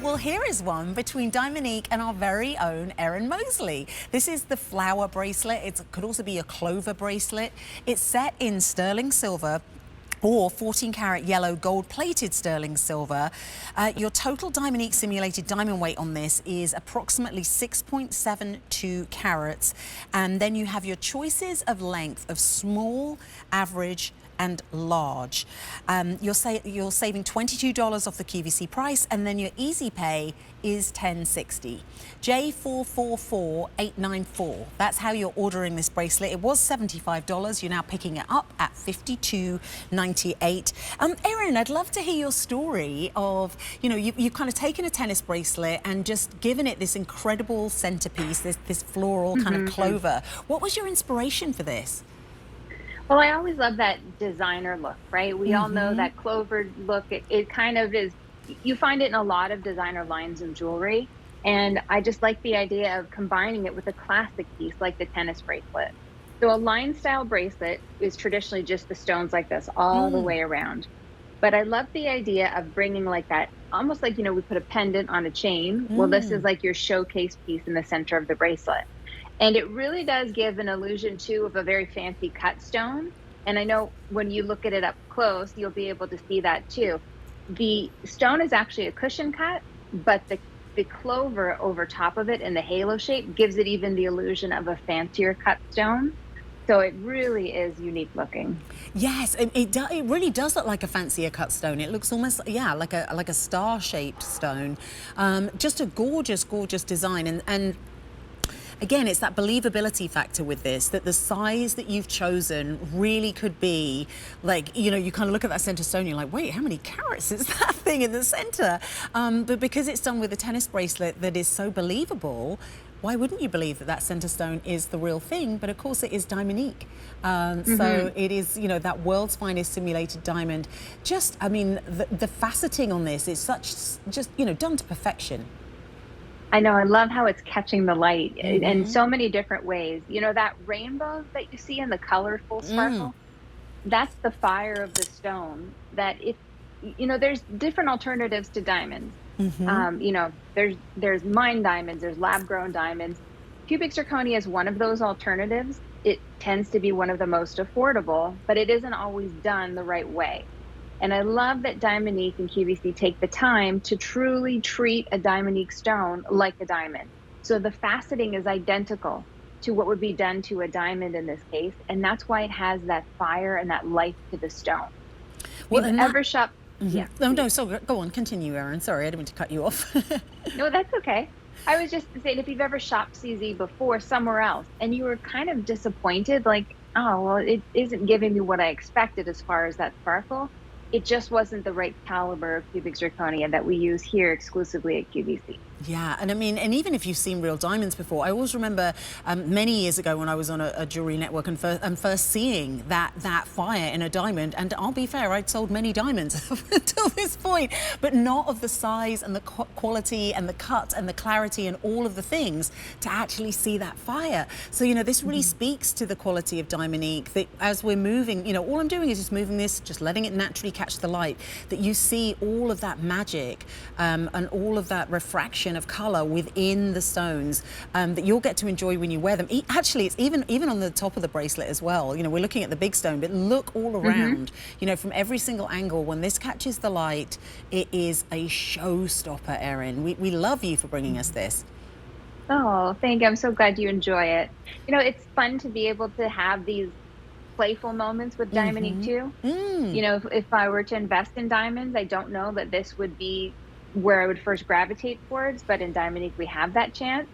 Well, here is one between Diamonique and our very own Erin Moseley. This is the flower bracelet. It could also be a clover bracelet. It's set in sterling silver or 14-karat yellow gold-plated sterling silver. Your total Diamonique simulated diamond weight on this is approximately 6.72 carats. And then you have your choices of length of small, average, and large. You're saving $22 off the QVC price, and then your easy pay is $10.60. J444894. That's how you're ordering this bracelet. It was $75. You're now picking it up at $52.98. Erin, I'd love to hear your story of, you've kind of taken a tennis bracelet and just given it this incredible centerpiece, this floral kind of clover. What was your inspiration for this? Well, I always love that designer look, right? We all know that clover look. It kind of is, you find it in a lot of designer lines and jewelry. And I just like the idea of combining it with a classic piece like the tennis bracelet. So a line style bracelet is traditionally just the stones like this all the way around. But I love the idea of bringing like that, almost like, we put a pendant on a chain. Well, this is like your showcase piece in the center of the bracelet. And it really does give an illusion, too, of a very fancy cut stone. And I know when you look at it up close, you'll be able to see that, too. The stone is actually a cushion cut, but the clover over top of it in the halo shape gives it even the illusion of a fancier cut stone. So it really is unique looking. Yes, it really does look like a fancier cut stone. It looks almost, like a star-shaped stone. Just a gorgeous, gorgeous design. And again, it's that believability factor with this, that the size that you've chosen really could be like, you kind of look at that center stone, you're like, wait, how many carats is that thing in the center? But because it's done with a tennis bracelet that is so believable, why wouldn't you believe that that center stone is the real thing? But of course it is Diamonique. So it is, that world's finest simulated diamond. Just, the faceting on this is done to perfection. I know, I love how it's catching the light in so many different ways. That rainbow that you see in the colorful sparkle, that's the fire of the stone. That there's different alternatives to diamonds. There's mine diamonds, there's lab-grown diamonds. Cubic zirconia is one of those alternatives. It tends to be one of the most affordable, but it isn't always done the right way. And I love that Diamonique and QVC take the time to truly treat a Diamonique stone like a diamond. So the faceting is identical to what would be done to a diamond in this case. And that's why it has that fire and that life to the stone. Well, Yeah. No, so go on, continue, Erin. Sorry, I didn't mean to cut you off. No, that's okay. I was just saying, if you've ever shopped CZ before somewhere else and you were kind of disappointed, like, oh, well, it isn't giving me what I expected as far as that sparkle. It just wasn't the right caliber of cubic zirconia that we use here exclusively at QVC. Yeah, and even if you've seen real diamonds before, I always remember many years ago when I was on a jewelry network and first seeing that fire in a diamond. And I'll be fair, I'd sold many diamonds up until this point, but not of the size and the quality and the cut and the clarity and all of the things to actually see that fire. So, this really speaks to the quality of Diamonique, that as we're moving, all I'm doing is just moving this, just letting it naturally catch the light, that you see all of that magic and all of that refraction of color within the stones that you'll get to enjoy when you wear them. Actually, it's even on the top of the bracelet as well. We're looking at the big stone, but look all around, from every single angle. When this catches the light, it is a showstopper, Erin. We love you for bringing us this. Oh, thank you. I'm so glad you enjoy it. It's fun to be able to have these playful moments with Diamonique too. If I were to invest in diamonds, I don't know that this would be where I would first gravitate towards, but in Diamonique we have that chance.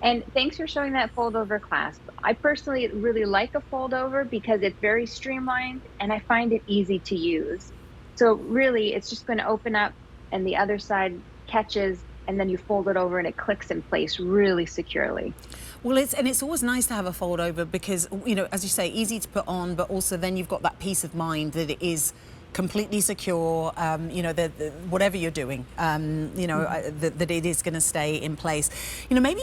And thanks for showing that fold over clasp. I personally really like a fold over because it's very streamlined and I find it easy to use. So really it's just going to open up and the other side catches, and then you fold it over and it clicks in place really securely. Well, it's always nice to have a fold over because, as you say, easy to put on, but also then you've got that peace of mind that it is completely secure, you know, whatever you're doing, you know, that it is going to stay in place. You know, maybe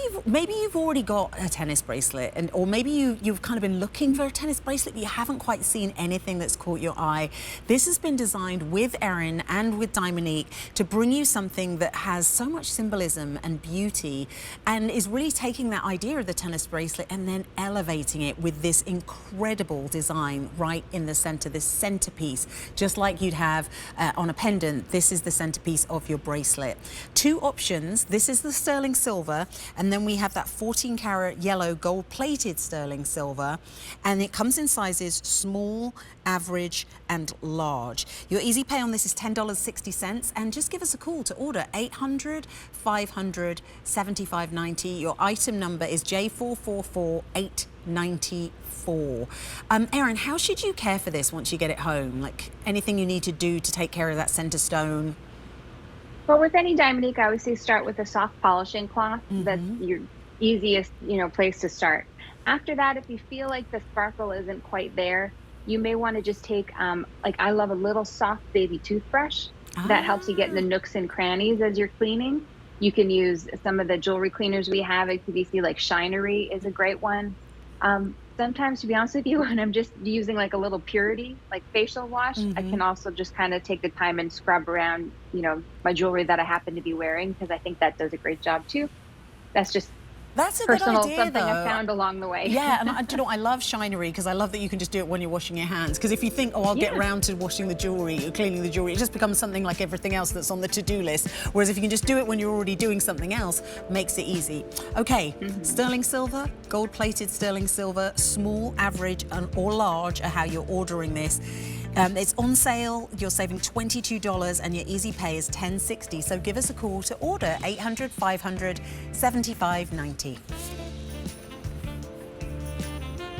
you've already got a tennis bracelet, or maybe you've kind of been looking for a tennis bracelet, but you haven't quite seen anything that's caught your eye. This has been designed with Erin and with Diamonique to bring you something that has so much symbolism and beauty, and is really taking that idea of the tennis bracelet and then elevating it with this incredible design right in the center, this centerpiece, just like you'd have on a pendant. This is the centerpiece of your bracelet. Two options. This is the sterling silver, and then we have that 14 karat yellow gold plated sterling silver, and it comes in sizes small, average and large. Your easy pay on this is $10.60, and just give us a call to order 800-500-7590. Your item number is J444894. Erin, how should you care for this once you get it home? Like, anything you need to do to take care of that center stone? Well, with any Diamonique, I always say start with a soft polishing cloth. That's your easiest, you know, place to start. After that, if you feel like the sparkle isn't quite there, you may want to just take, like, I love a little soft baby toothbrush that helps you get in the nooks and crannies as you're cleaning. You can use some of the jewelry cleaners we have at QVC, like Shinery is a great one. Sometimes, to be honest with you, when I'm just using like a little purity, like facial wash, I can also just kind of take the time and scrub around, you know, my jewelry that I happen to be wearing, because I think that does a great job too. That's just That's a personal, good idea, something though. I found along the way. Yeah, and do you know, I love Shinery because I love that you can just do it when you're washing your hands. Because if you think, oh, I'll get around to washing the jewelry or cleaning the jewelry, it just becomes something like everything else that's on the to-do list. Whereas if you can just do it when you're already doing something else, makes it easy. Okay, sterling silver, gold-plated sterling silver, small, average, or large are how you're ordering this. It's on sale. You're saving $22, and your easy pay is $10.60. So give us a call to order 800-500-7590.